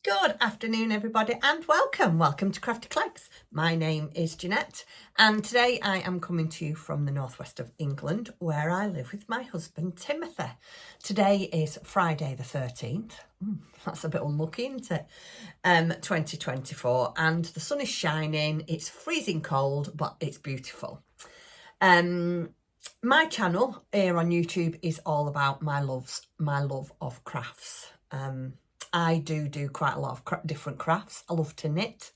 Good afternoon everybody and welcome to Crafty Clegs. My name is Jeanette and today I am coming to you from the northwest of England where I live with my husband Timothy. Today is Friday the 13th, that's a bit unlucky isn't it, 2024, and the sun is shining, it's freezing cold but it's beautiful. My channel here on YouTube is all about my love of crafts. I do quite a lot of different crafts. I love to knit,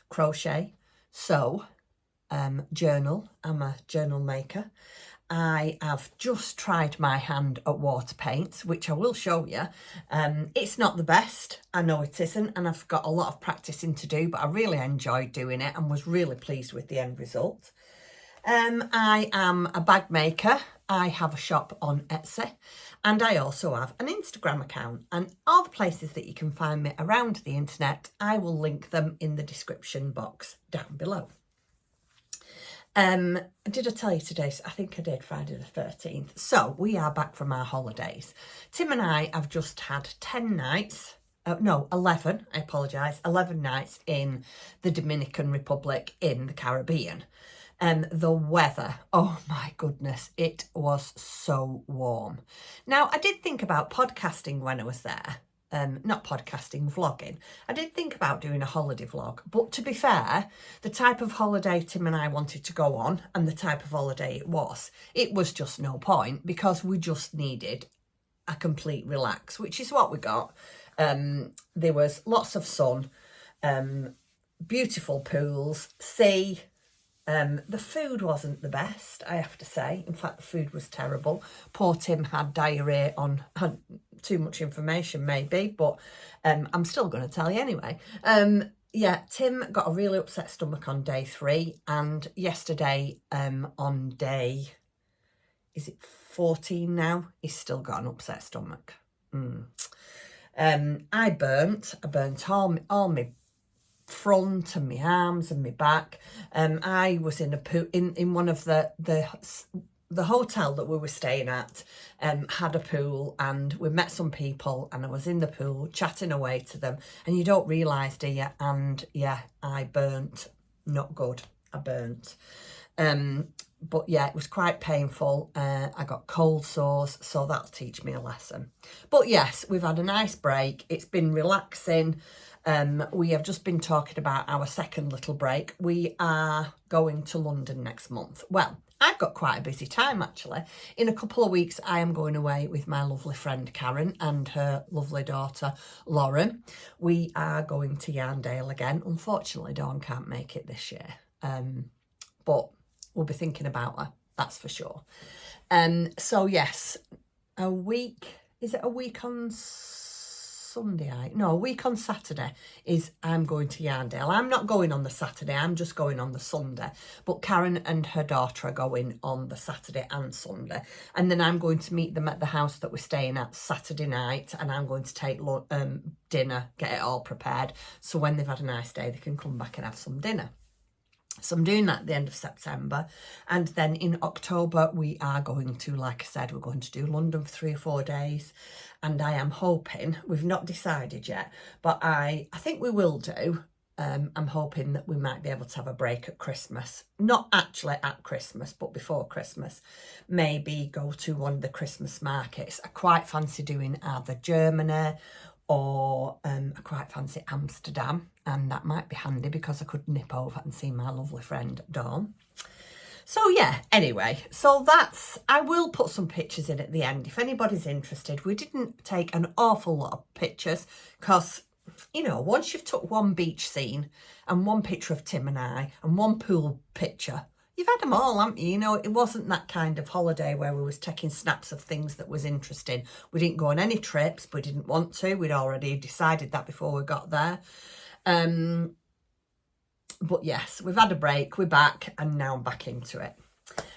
crochet, sew, journal. I'm a journal maker. I have just tried my hand at water paints, which I will show you. It's not the best, I know it isn't, and I've got a lot of practicing to do, but I really enjoyed doing it and was really pleased with the end result. I am a bag maker. I have a shop on Etsy and I also have an Instagram account, and all the places that you can find me around the internet, I will link them in the description box down below. Did I tell you today? I think I did, Friday the 13th. So we are back from our holidays. Tim and I have just had 11 nights in the Dominican Republic in the Caribbean. The weather, oh my goodness, it was so warm. Now, I did think about podcasting when I was there. Not podcasting, vlogging. I did think about doing a holiday vlog, but to be fair, the type of holiday Tim and I wanted to go on and the type of holiday it was just no point because we just needed a complete relax, which is what we got. There was lots of sun, beautiful pools, sea. The food wasn't the best, I have to say. In fact, the food was terrible. Poor Tim had diarrhea had too much information maybe, but I'm still going to tell you anyway. Yeah, Tim got a really upset stomach on day 3, and yesterday on day, is it 14 now? He's still got an upset stomach. I burnt all my front and my arms and my back. I was in a pool in one of the hotel that we were staying at, had a pool, and we met some people and I was in the pool chatting away to them, and you don't realise, do you? And yeah, I burnt. Not good. I burnt. But yeah, it was quite painful. I got cold sores, so that'll teach me a lesson. But yes, we've had a nice break. It's been relaxing. We have just been talking about our second little break. We are going to London next month. Well, I've got quite a busy time actually. In a couple of weeks, I am going away with my lovely friend Karen and her lovely daughter Lauren. We are going to Yarndale again. Unfortunately, Dawn can't make it this year, but we'll be thinking about her, that's for sure. So yes, a week on Sunday? No, a week on Saturday I'm going to Yarndale. I'm not going on the Saturday, I'm just going on the Sunday. But Karen and her daughter are going on the Saturday and Sunday. And then I'm going to meet them at the house that we're staying at Saturday night, and I'm going to take dinner, get it all prepared, so when they've had a nice day, they can come back and have some dinner. So I'm doing that at the end of September, and then in October we are going to, like I said, we're going to do London for 3 or 4 days, and I am hoping, we've not decided yet, but I think we will do. I'm hoping that we might be able to have a break at Christmas, not actually at Christmas, but before Christmas. Maybe go to one of the Christmas markets. I quite fancy doing either Germany or I quite fancy Amsterdam, and that might be handy because I could nip over and see my lovely friend Dawn. So yeah, anyway, so I will put some pictures in at the end if anybody's interested. We didn't take an awful lot of pictures because, you know, once you've took one beach scene and one picture of Tim and I and one pool picture, you've had them all, haven't you? You know, it wasn't that kind of holiday where we was taking snaps of things that was interesting. We didn't go on any trips. We didn't want to. We'd already decided that before we got there. But yes, we've had a break. We're back, and now I'm back into it.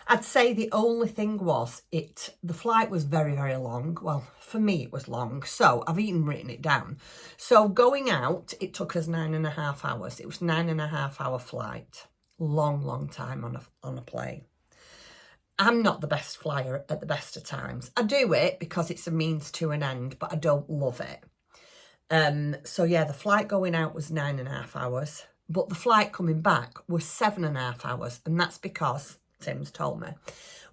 I'd say the only thing was the flight was very, very long. Well, for me, it was long. So I've even written it down. So going out, it took us 9.5 hours. It was 9.5 hour flight. Long time on a plane. I'm not the best flyer at the best of times. I do it because it's a means to an end, but I don't love it. So yeah, the flight going out was 9.5 hours, but the flight coming back was 7.5 hours. And that's because, Tim's told me,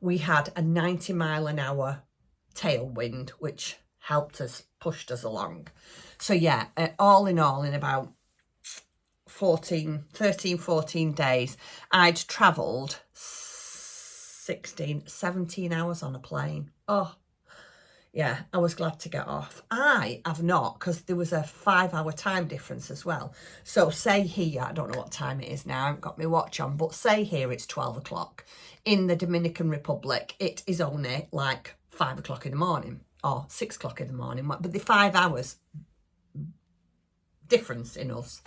we had a 90-mile-an-hour tailwind, which helped us, pushed us along. So yeah, all in all, in about 13, 14 days, I'd travelled 17 hours on a plane. Oh, yeah, I was glad to get off. I have not, because there was a 5-hour time difference as well. So say here, I don't know what time it is now, I haven't got my watch on, but say here it's 12 o'clock. In the Dominican Republic, it is only like 5 o'clock in the morning or 6 o'clock in the morning. But the 5 hours difference in us.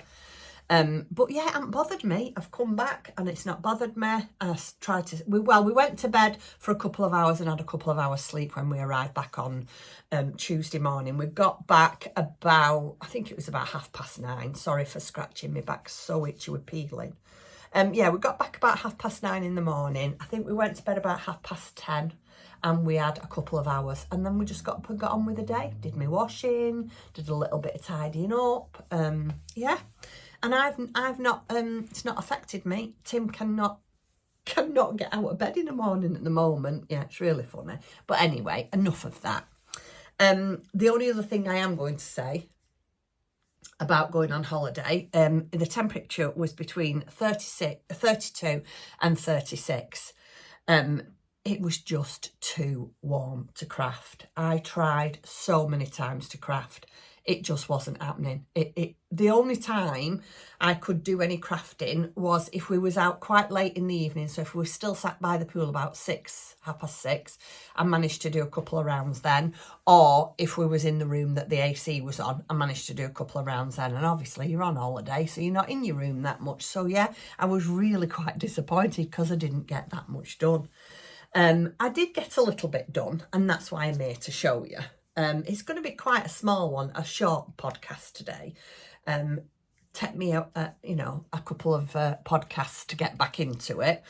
But yeah, it hasn't bothered me. I've come back and it's not bothered me. I tried to, we went to bed for a couple of hours and had a couple of hours sleep when we arrived back on Tuesday morning. We got back about, I think it was about 9:30. Sorry for scratching my back, so itchy with peeling. Yeah, we got back about 9:30 in the morning. I think we went to bed about 10:30 and we had a couple of hours, and then we just got up and got on with the day. Did my washing, did a little bit of tidying up. Yeah. And I've not, it's not affected me. Tim cannot get out of bed in the morning at the moment. Yeah, it's really funny. But anyway, enough of that. The only other thing I am going to say about going on holiday, the temperature was between 32 and 36. It was just too warm to craft. I tried so many times to craft. It just wasn't happening. The only time I could do any crafting was if we was out quite late in the evening. So if we were still sat by the pool about 6:30, I managed to do a couple of rounds then. Or if we was in the room that the AC was on, I managed to do a couple of rounds then. And obviously you're on holiday, so you're not in your room that much. So yeah, I was really quite disappointed because I didn't get that much done. I did get a little bit done, and that's why I'm here to show you. It's going to be quite a small one, a short podcast today. Take me a couple of podcasts to get back into it.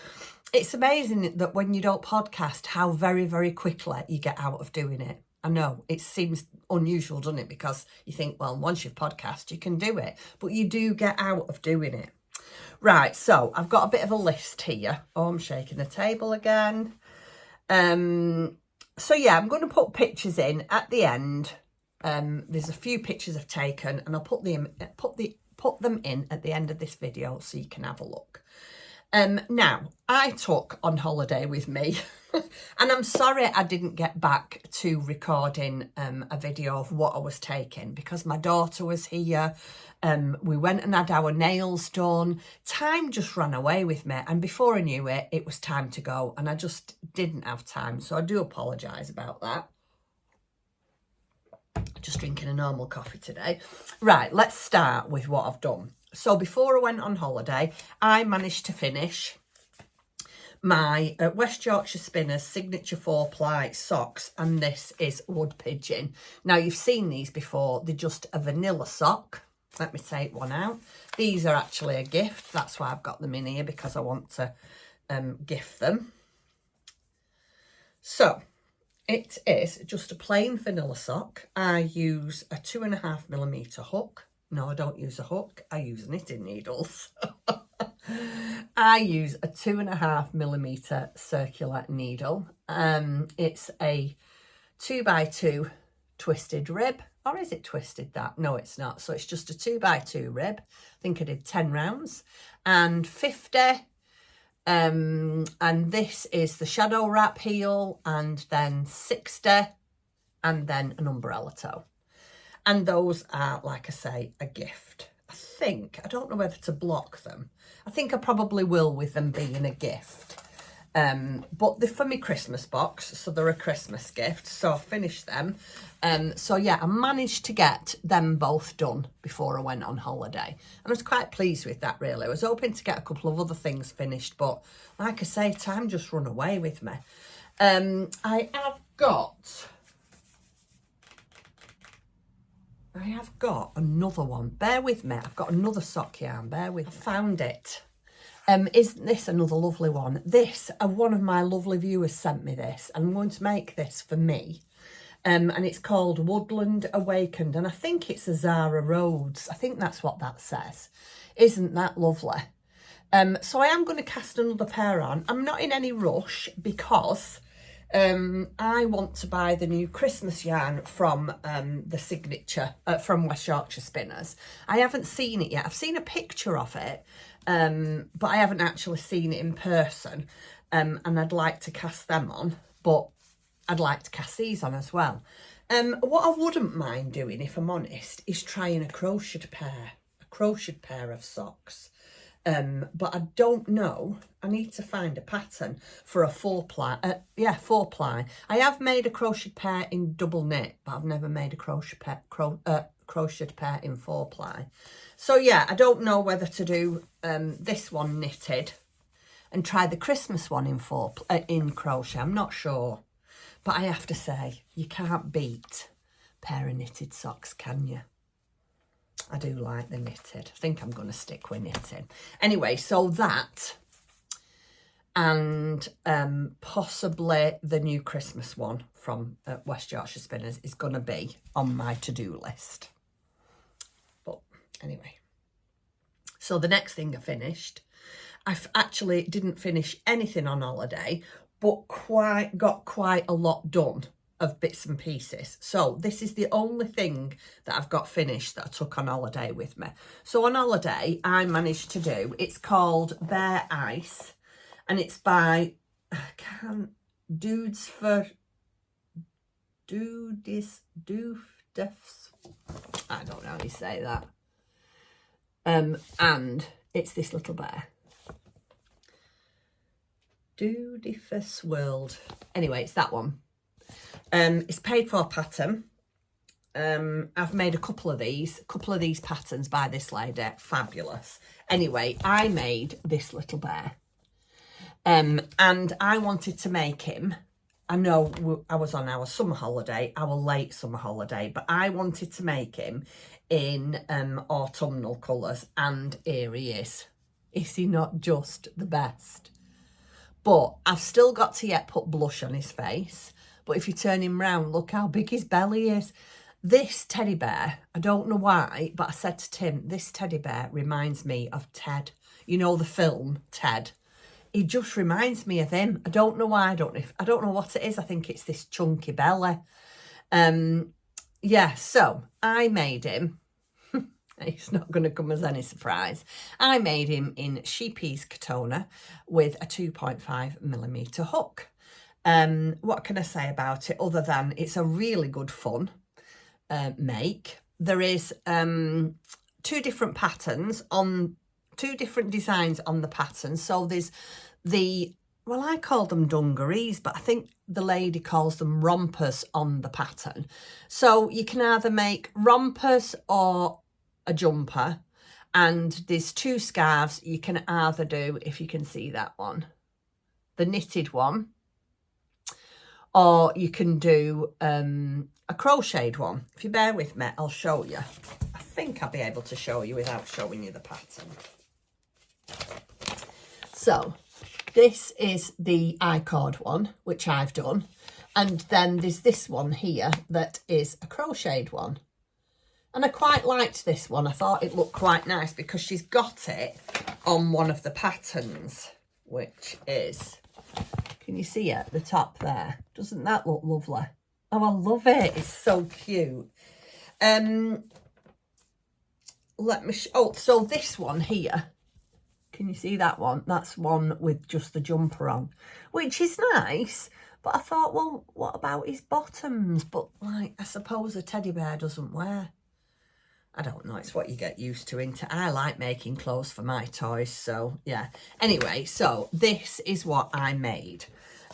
It's amazing that when you don't podcast, how very, very quickly you get out of doing it. I know it seems unusual, doesn't it? Because you think, well, once you've podcast, you can do it, but you do get out of doing it. Right, so I've got a bit of a list here. Oh, I'm shaking the table again. So yeah, I'm going to put pictures in at the end. There's a few pictures I've taken, and I'll put them in at the end of this video so you can have a look. Now, I took on holiday with me, and I'm sorry I didn't get back to recording a video of what I was taking because my daughter was here. We went and had our nails done. Time just ran away with me, and before I knew it, it was time to go, and I just didn't have time, so I do apologise about that. Just drinking a normal coffee today. Right, let's start with what I've done. So before I went on holiday, I managed to finish my West Yorkshire Spinners Signature 4-ply socks, and this is Wood Pigeon. Now, you've seen these before. They're just a vanilla sock. Let me take one out. These are actually a gift. That's why I've got them in here, because I want to gift them. So it is just a plain vanilla sock. I use a 2.5mm hook. No, I don't use a hook. I use knitting needles. I use a 2.5mm circular needle. It's a 2x2 twisted rib. Or is it twisted that? No, it's not. So it's just a 2x2 rib. I think I did 10 rounds. And 50. And this is the shadow wrap heel. And then 60. And then an umbrella toe. And those are, like I say, a gift. I don't know whether to block them. I think I probably will with them being a gift. But they're for my Christmas box, so they're a Christmas gift. So I finished them. So yeah, I managed to get them both done before I went on holiday. And I was quite pleased with that, really. I was hoping to get a couple of other things finished, but like I say, time just run away with me. I have got another one. Bear with me. I've got another sock yarn. Bear with me. I found it. Isn't this another lovely one? One of my lovely viewers sent me this. And I'm going to make this for me. and it's called Woodland Awakened, and I think it's a Zara Rhodes. I think that's what that says. Isn't that lovely? So I am going to cast another pair on. I'm not in any rush because I want to buy the new Christmas yarn from the Signature, from West Yorkshire Spinners. I haven't seen it yet. I've seen a picture of it, but I haven't actually seen it in person. And I'd like to cast them on, but I'd like to cast these on as well. What I wouldn't mind doing, if I'm honest, is trying a crocheted pair of socks. But I don't know. I need to find a pattern for a 4-ply. 4-ply. I have made a crocheted pair in double knit, but I've never made a crocheted pair in 4-ply. So yeah, I don't know whether to do this one knitted and try the Christmas one in crochet. I'm not sure, but I have to say, you can't beat a pair of knitted socks, can you? I do like the knitted. I think I'm going to stick with knitting. Anyway, so that and possibly the new Christmas one from West Yorkshire Spinners is going to be on my to-do list. But anyway, so the next thing I finished, I actually didn't finish anything on holiday, but got quite a lot done of bits and pieces. So this is the only thing that I've got finished that I took on holiday with me. So on holiday, I managed to do, it's called Bare Ice, and it's by, Dudes for Doofs. I don't know how you say that. And it's this little bear. Doodifus World. Anyway, it's that one. It's paid for pattern. I've made a couple of these patterns by this lady. Fabulous. Anyway, I made this little bear. And I wanted to make him, I know I was on our summer holiday, our late summer holiday, but I wanted to make him in autumnal colours, and here he is. Is he not just the best? But I've still got to yet put blush on his face. But if you turn him round, look how big his belly is. This teddy bear, I don't know why, but I said to Tim, this teddy bear reminds me of Ted. You know the film, Ted. He just reminds me of him. I don't know why. I don't know what it is. I think it's this chunky belly. Yeah, so I made him. It's not going to come as any surprise. I made him in Sheepy's Katona with a 2.5mm hook. What can I say about it other than it's a really good fun make. There is 2 different patterns on 2 different designs on the pattern. So there's well, I call them dungarees, but I think the lady calls them rompers on the pattern. So you can either make rompers or a jumper, and there's 2 scarves you can either do, if you can see that one, the knitted one, or you can do a crocheted one. If you bear with me, I'll show you. I think I'll be able to show you without showing you the pattern. So this is the I-cord one, which I've done, and then there's this one here that is a crocheted one. And I quite liked this one. I thought it looked quite nice because she's got it on one of the patterns, which is, can you see it at the top there? Doesn't that look lovely? Oh, I love it. It's so cute. Let me so this one here, can you see that one? That's one with just the jumper on, which is nice. But I thought, well, what about his bottoms? But like, I suppose a teddy bear doesn't wear. I don't know, it's what you get used to, isn't it? I like making clothes for my toys, so yeah. Anyway, so this is what I made.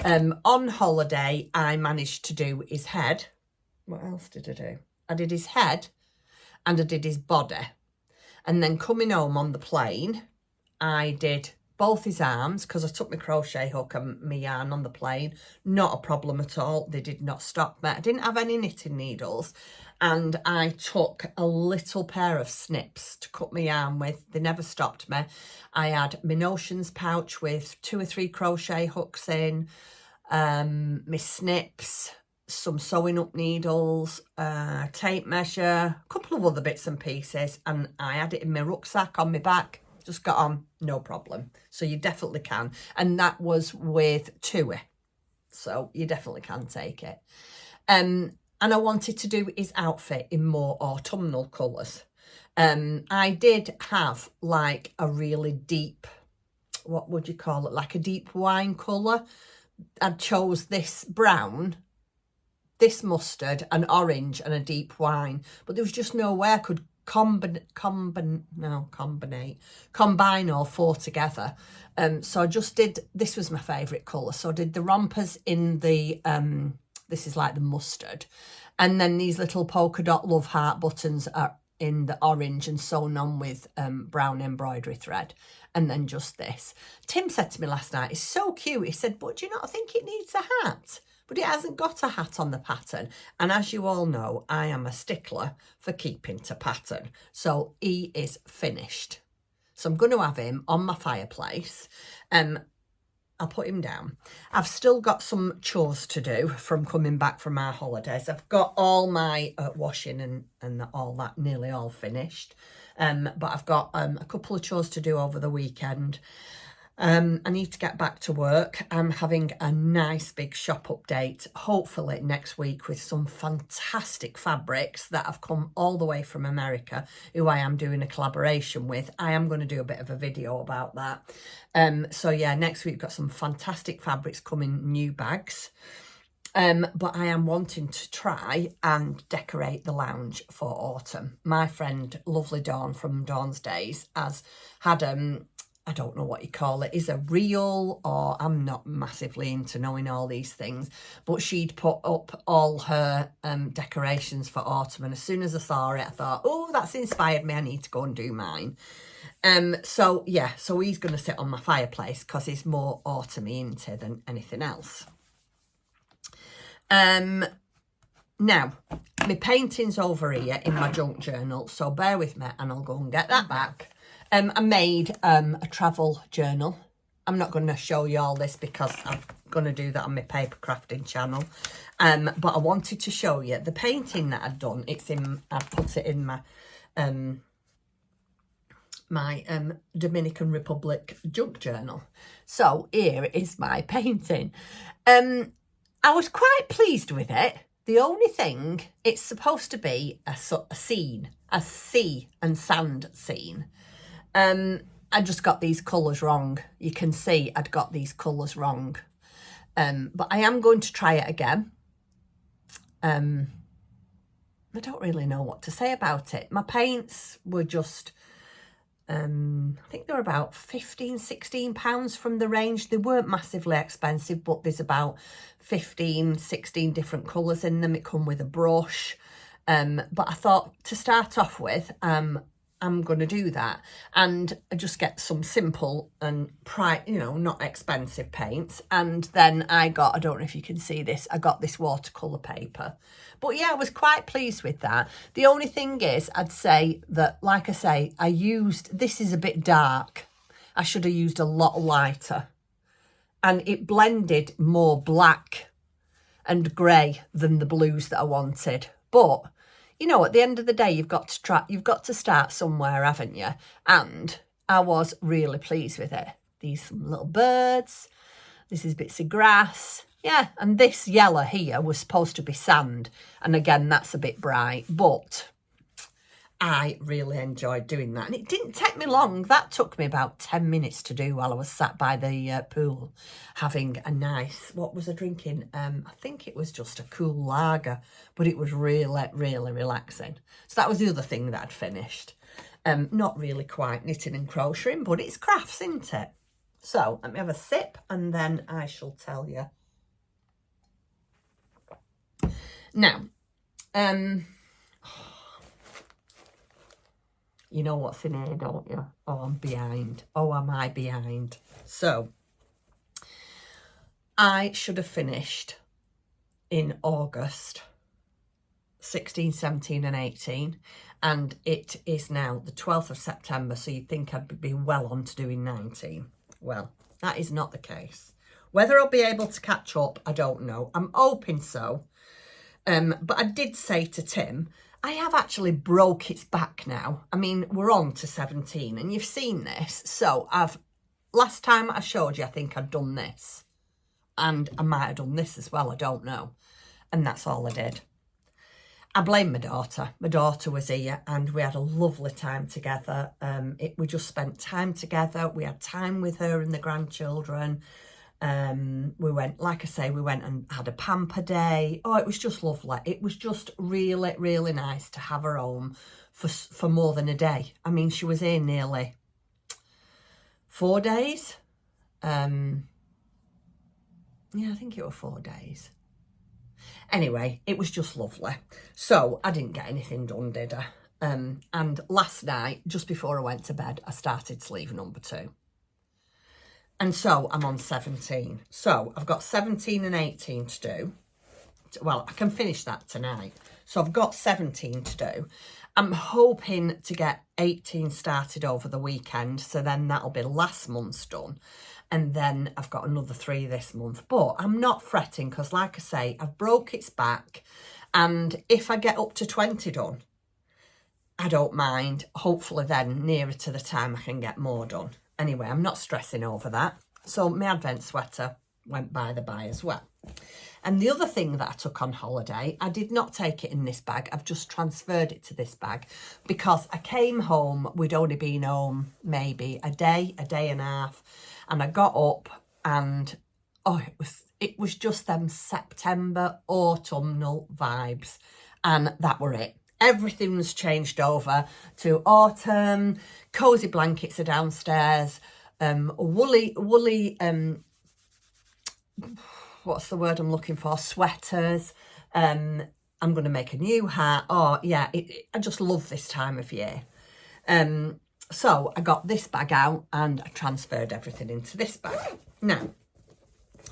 On holiday, I managed to do his head. What else did I do? I did his head and I did his body. And then coming home on the plane, I did both his arms, because I took my crochet hook and my yarn on the plane. Not a problem at all. They did not stop me. I didn't have any knitting needles. And I took a little pair of snips to cut my yarn with. They never stopped me. I had my notions pouch with 2 or 3 crochet hooks in, my snips, some sewing up needles, tape measure, a couple of other bits and pieces, and I had it in my rucksack on my back. Just got on, no problem. So you definitely can. And that was with TUI. So you definitely can take it. And I wanted to do his outfit in more autumnal colours. I did have like a really deep, what would you call it? Like a deep wine colour. I chose this brown, this mustard, an orange and a deep wine. But there was just no way I could combine all four together. So I just did, this was my favourite colour. So I did the rompers in the, this is like the mustard. And then these little polka dot love heart buttons are in the orange and sewn on with brown embroidery thread. And then just this. Tim said to me last night, it's so cute. He said, but do you not think it needs a hat? But it hasn't got a hat on the pattern. And as you all know, I am a stickler for keeping to pattern. So he is finished. So I'm going to have him on my fireplace. I'll put him down. I've still got some chores to do from coming back from our holidays. I've got all my washing and all that nearly all finished. But I've got a couple of chores to do over the weekend. I need to get back to work. I'm having a nice big shop update, hopefully next week, with some fantastic fabrics that have come all the way from America, who I am doing a collaboration with. I am going to do a bit of a video about that. So yeah, next week we've got some fantastic fabrics coming, new bags. But I am wanting to try and decorate the lounge for autumn. My friend, lovely Dawn from Dawn's Days, has had I don't know what you call it, is a reel, or I'm not massively into knowing all these things, but she'd put up all her decorations for autumn, and as soon as I saw it, I thought, oh, that's inspired me, I need to go and do mine. So yeah, so he's going to sit on my fireplace because he's more autumny into than anything else. Now, my painting's over here in my junk journal, so bear with me and I'll go and get that back. I made a travel journal. I'm not going to show you all this because I'm going to do that on my paper crafting channel. But I wanted to show you the painting that I'd done. I put it in my Dominican Republic junk journal. So here is my painting. I was quite pleased with it. The only thing, it's supposed to be a scene, a sea and sand scene. I just got these colours wrong. You can see I'd got these colours wrong. But I am going to try it again. I don't really know what to say about it. My paints were just, I think they were about £15–16 from the range. They weren't massively expensive, but there's about 15–16 different colours in them. It come with a brush. But I thought to start off with, I'm going to do that and just get some simple and not expensive paints. And then I don't know if you can see this, I got this watercolour paper. But yeah, I was quite pleased with that. The only thing is, I'd say that, like I say, this is a bit dark. I should have used a lot lighter. And it blended more black and grey than the blues that I wanted. But you know, at the end of the day, you've got to start somewhere, haven't you? And I was really pleased with it. These little birds, this is bits of grass. Yeah, and this yellow here was supposed to be sand. And again, that's a bit bright, but I really enjoyed doing that. And it didn't take me long. That took me about 10 minutes to do while I was sat by the pool having a nice, what was I drinking? I think it was just a cool lager, but it was really, really relaxing. So that was the other thing that I'd finished. Not really quite knitting and crocheting, but it's crafts, isn't it? So let me have a sip and then I shall tell you. Now, you know what's in here, don't you? Oh, I'm behind. Oh, am I behind? So, I should have finished in August 16, 17 and 18. And it is now the 12th of September, so you'd think I'd be well on to doing 19. Well, that is not the case. Whether I'll be able to catch up, I don't know. I'm hoping so. But I did say to Tim, I have actually broke its back now. I mean, we're on to 17 and you've seen this. So last time I showed you, I think I'd done this. And I might have done this as well, I don't know. And that's all I did. I blame my daughter. My daughter was here and we had a lovely time together. We just spent time together. We had time with her and the grandchildren. We went, like I say, we went and had a pamper day. Oh, it was just lovely. It was just really, really nice to have her home for more than a day. I mean, she was here nearly 4 days. Yeah, I think it was 4 days. Anyway, it was just lovely. So I didn't get anything done, did I? And last night, just before I went to bed, I started sleeve number 2. And so I'm on 17. So I've got 17 and 18 to do. Well, I can finish that tonight. So I've got 17 to do. I'm hoping to get 18 started over the weekend. So then that'll be last month's done. And then I've got another 3 this month. But I'm not fretting because, like I say, I've broke its back. And if I get up to 20 done, I don't mind. Hopefully then, nearer to the time, I can get more done. Anyway, I'm not stressing over that. So my advent sweater went by the by as well. And the other thing that I took on holiday, I did not take it in this bag. I've just transferred it to this bag because I came home. We'd only been home maybe a day and a half. And I got up and, oh, it was just them September autumnal vibes. And that were it. Everything's changed over to autumn. Cozy blankets are downstairs. Woolly, what's the word I'm looking for? Sweaters. I'm going to make a new hat. Oh, yeah, I just love this time of year. So I got this bag out and I transferred everything into this bag. Now,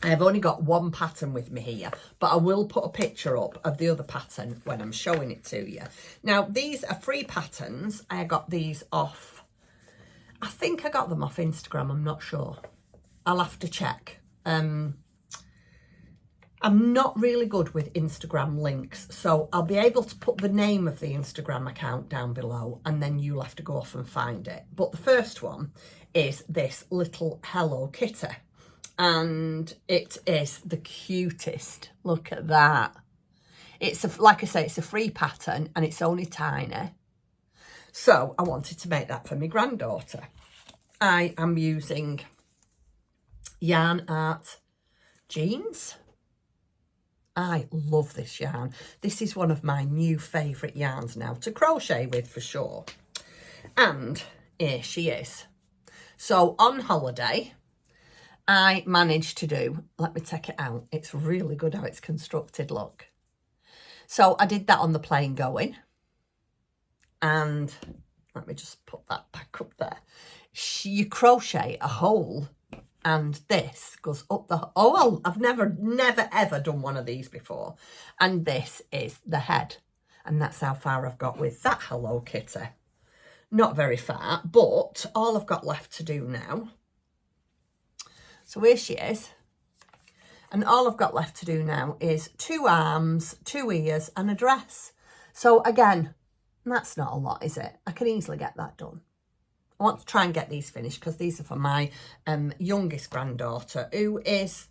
I have only got one pattern with me here, but I will put a picture up of the other pattern when I'm showing it to you. Now, these are free patterns. I got these off, I think I got them off Instagram, I'm not sure. I'll have to check. I'm not really good with Instagram links, so I'll be able to put the name of the Instagram account down below and then you'll have to go off and find it. But the first one is this little Hello Kitty. And it is the cutest. Look at that. It's like I say, it's a free pattern and it's only tiny. So I wanted to make that for my granddaughter. I am using Yarn Art jeans. I love this yarn. This is one of my new favourite yarns now to crochet with for sure. And here she is. So on holiday, I managed to do, let me take it out. It's really good how it's constructed, look. So I did that on the plane going. And let me just put that back up there. You crochet a hole and this goes up the, oh, well, I've never ever done one of these before. And this is the head. And that's how far I've got with that Hello Kitty. Not very far, but all I've got left to do now. So here she is. And all I've got left to do now is 2 arms, 2 ears and a dress. So again, that's not a lot, is it? I can easily get that done. I want to try and get these finished because these are for my youngest granddaughter who is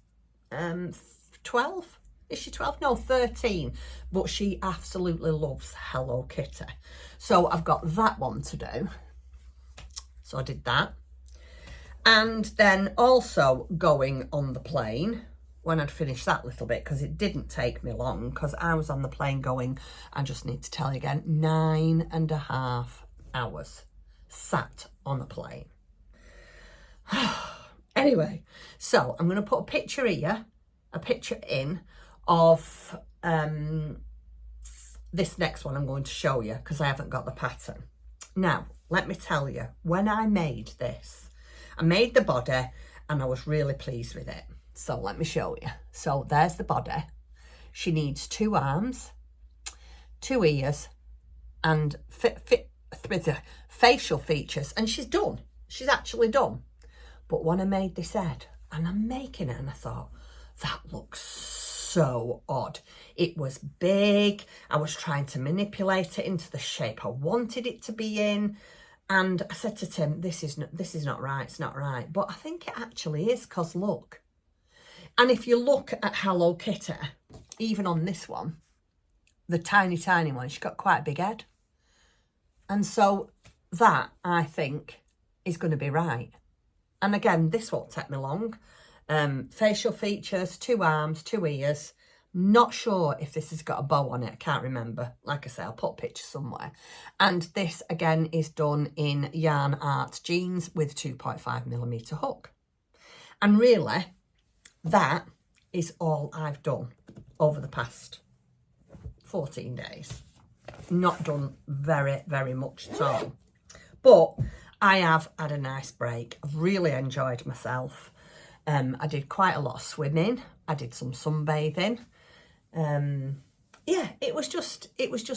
12. Is she 12? No, 13. But she absolutely loves Hello Kitty. So I've got that one to do. So I did that. And then also going on the plane when I'd finished that little bit, because it didn't take me long, because I was on the plane going, I just need to tell you again, 9.5 hours sat on a plane. Anyway, so I'm going to put a picture here, a picture in of this next one I'm going to show you, because I haven't got the pattern. Now, let me tell you, when I made this, I made the body and I was really pleased with it. So let me show you. So there's the body. She needs 2 arms, 2 ears and facial features, and she's done. She's actually done. But when I made this head, and I'm making it, and I thought, that looks so odd. It was big. I was trying to manipulate it into the shape I wanted it to be in. And I said to Tim, this is not right, it's not right. But I think it actually is, because look. And if you look at Hello Kitty, even on this one, the tiny, tiny one, she's got quite a big head. And so that, I think, is going to be right. And again, this won't take me long. Facial features, 2 arms, 2 ears. Not sure if this has got a bow on it. I can't remember. Like I say, I'll put a picture somewhere. And this, again, is done in Yarn Art jeans with 2.5mm hook. And really, that is all I've done over the past 14 days. Not done very, very much at all. But I have had a nice break. I've really enjoyed myself. I did quite a lot of swimming. I did some sunbathing. Yeah, it was just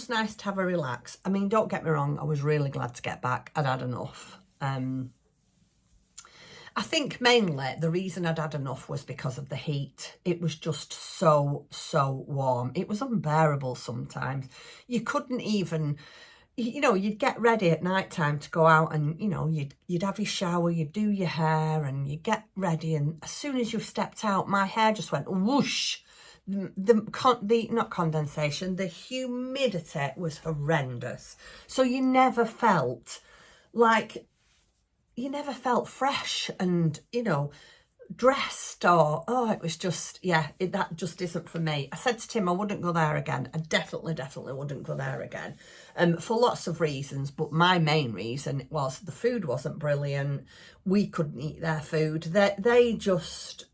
nice to have a relax. I mean, don't get me wrong, I was really glad to get back. I'd had enough. I think mainly the reason I'd had enough was because of the heat. It was just so warm. It was unbearable sometimes. You couldn't even, you know, you'd get ready at night time to go out and, you know, you'd have your shower, you'd do your hair and you get ready. And as soon as you stepped out, my hair just went whoosh. Not condensation, the humidity was horrendous. So you never felt fresh and, you know, dressed or, oh, it was just, yeah, that just isn't for me. I said to Tim I wouldn't go there again. I definitely wouldn't go there again. For lots of reasons, but my main reason was the food wasn't brilliant. We couldn't eat their food. They just,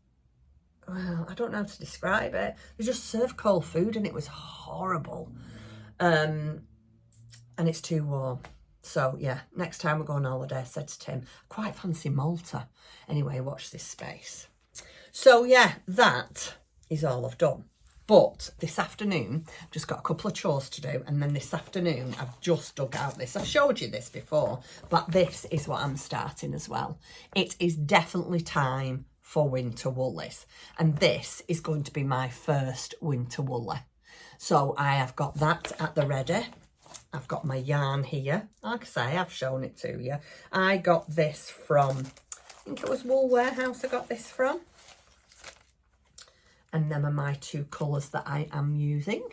well, I don't know how to describe it. They just served cold food and it was horrible. And it's too warm. So, yeah, next time we go on holiday, I said to Tim, I quite fancy Malta. Anyway, watch this space. So, yeah, that is all I've done. But this afternoon, I've just got a couple of chores to do. And then this afternoon, I've just dug out this. I showed you this before, but this is what I'm starting as well. It is definitely time for winter woolies. And this is going to be my first winter woolly. So I have got that at the ready. I've got my yarn here. Like I say, I've shown it to you. I got this from, I think it was Wool Warehouse I got this from. And them are my 2 colours that I am using.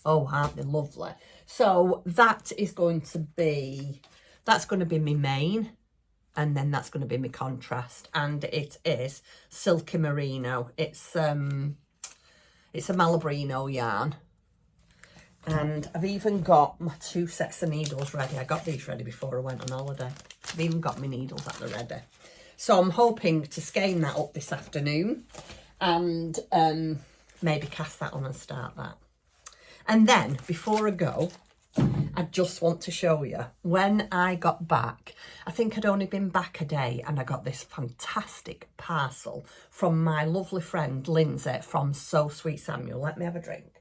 Oh, aren't they lovely? So that is going to be, that's going to be my main. And then that's going to be my contrast. And it is Silky Merino. It's a Malabrino yarn. And I've even got my 2 sets of needles ready. I got these ready before I went on holiday. I've even got my needles at the ready. So I'm hoping to skein that up this afternoon and maybe cast that on and start that. And then before I go, I just want to show you when I got back. I think I'd only been back a day and I got this fantastic parcel from my lovely friend Lindsay from So Sweet Samuel. Let me have a drink.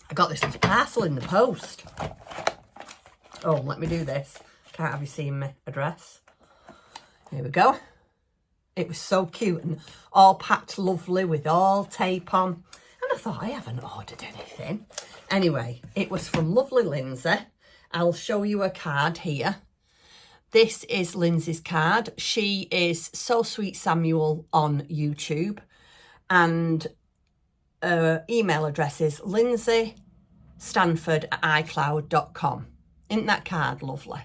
I got this little parcel in the post. Oh, let me do this. Can't have you seen my address. Here we go. It was so cute and all packed lovely with all tape on. And I thought, I haven't ordered anything. Anyway, it was from lovely Lindsay. I'll show you a card here. This is Lindsay's card. She is So Sweet Samuel on YouTube. And email address is lindsaystanford@icloud.com. Isn't that card lovely?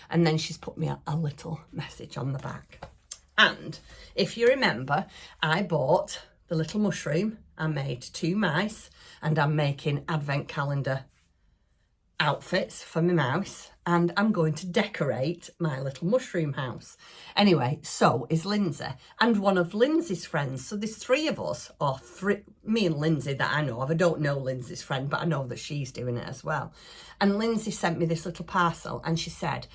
And then she's put me a little message on the back. And if you remember, I bought the little mushroom. I made 2 mice and I'm making advent calendar outfits for my mouse. And I'm going to decorate my little mushroom house. Anyway, so is Lindsay and one of Lindsay's friends. So there's 3 of us, or 3, me and Lindsay that I know of. I don't know Lindsay's friend, but I know that she's doing it as well. And Lindsay sent me this little parcel and she said,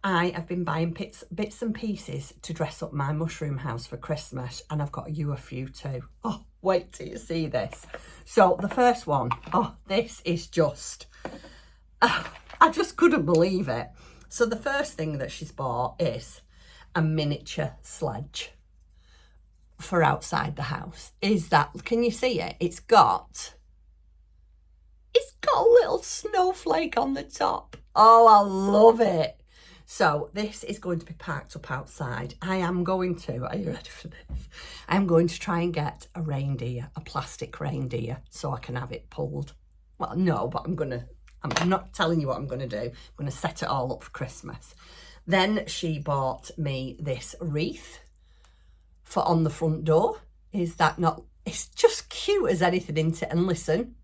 I have been buying bits and pieces to dress up my mushroom house for Christmas and I've got you a few too. Oh, wait till you see this. So the first one, oh, this is just... I just couldn't believe it. So the first thing that she's bought is a miniature sledge for outside the house is that, can you see it? It's got a little snowflake on the top. Oh, I love it. So this is going to be parked up outside. I am going to, are you ready for this? I'm going to try and get a reindeer, a plastic reindeer, so I can have it pulled. Well, no, but I'm not telling you what I'm going to do. I'm going to set it all up for Christmas. Then she bought me this wreath for on the front door. Is that not, it's just cute as anything, isn't it? And listen,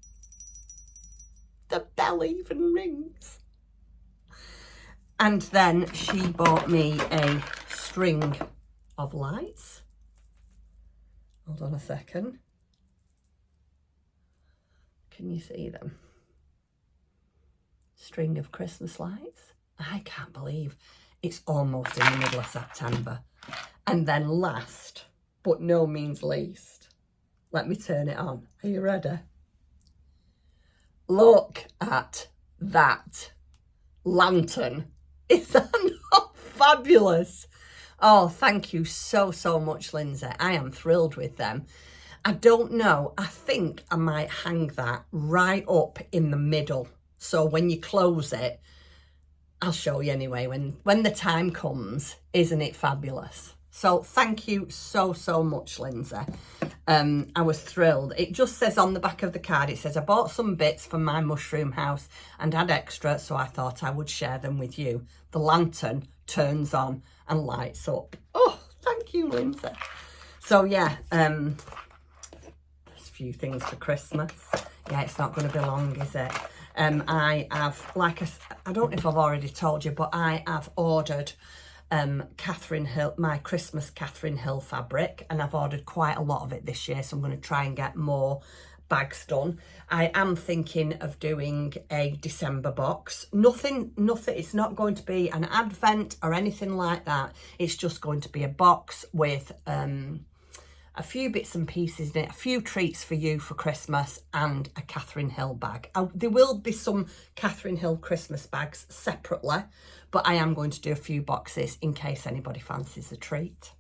the bell even rings. And then she bought me a string of lights. Hold on a second. Can you see them? String of Christmas lights. I can't believe it's almost in the middle of September. And then last, but no means least, let me turn it on. Are you ready? Look at that lantern. Is that not fabulous? Oh, thank you so much, Lindsay. I am thrilled with them. I don't know. I think I might hang that right up in the middle. So when you close it, I'll show you anyway when the time comes. Isn't it fabulous? So thank you so much, Lindsay. I was thrilled. It just says on the back of the card, it says, I bought some bits for my mushroom house and had extra, so I thought I would share them with you. The lantern turns on and lights up. Oh, thank you, Lindsay. So yeah, there's a few things for Christmas. Yeah, it's not going to be long, is it? I have, I don't know if I've already told you, but I have ordered Catherine Hill, my Christmas Catherine Hill fabric, and I've ordered quite a lot of it this year, so I'm going to try and get more bags done. I am thinking of doing a December box. Nothing, it's not going to be an advent or anything like that. It's just going to be a box with a few bits and pieces in it, a few treats for you for Christmas, and a Catherine Hill bag. There will be some Catherine Hill Christmas bags separately, but I am going to do a few boxes in case anybody fancies a treat.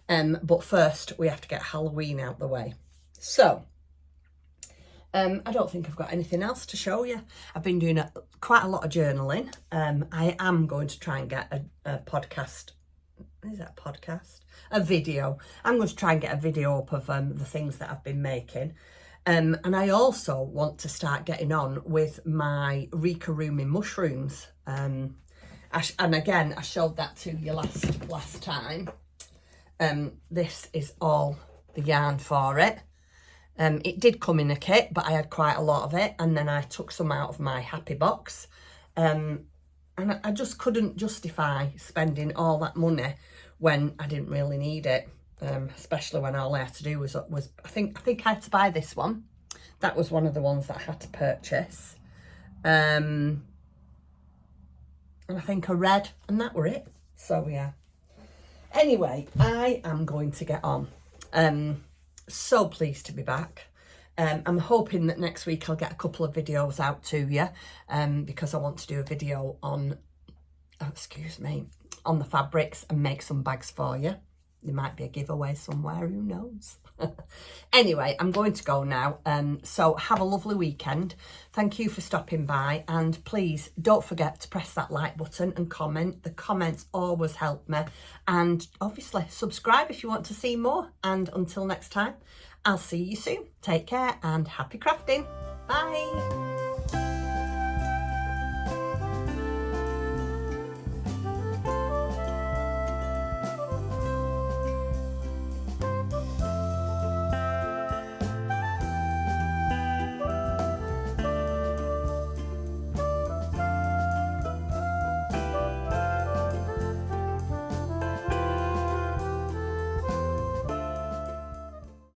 But first, we have to get Halloween out the way. So, I don't think I've got anything else to show you. I've been doing quite a lot of journaling. I am going to try and get a podcast. Is that a podcast? A video. I'm going to try and get a video up of the things that I've been making. And I also want to start getting on with my Rika-rooming mushrooms. And again, I showed that to you last time. This is all the yarn for it. It did come in a kit, but I had quite a lot of it. And then I took some out of my happy box. And I just couldn't justify spending all that money when I didn't really need it, especially when all I had to do was I think I had to buy this one. That was one of the ones that I had to purchase. And I think a red, and that were it. So yeah. Anyway, I am going to get on. So pleased to be back. I'm hoping that next week I'll get a couple of videos out to you, because I want to do a video on, on the fabrics and make some bags for you. There might be a giveaway somewhere, who knows? Anyway, I'm going to go now. So have a lovely weekend. Thank you for stopping by, and please don't forget to press that like button and comment. The comments always help me, and obviously subscribe if you want to see more. And until next time, I'll see you soon. Take care and happy crafting. Bye.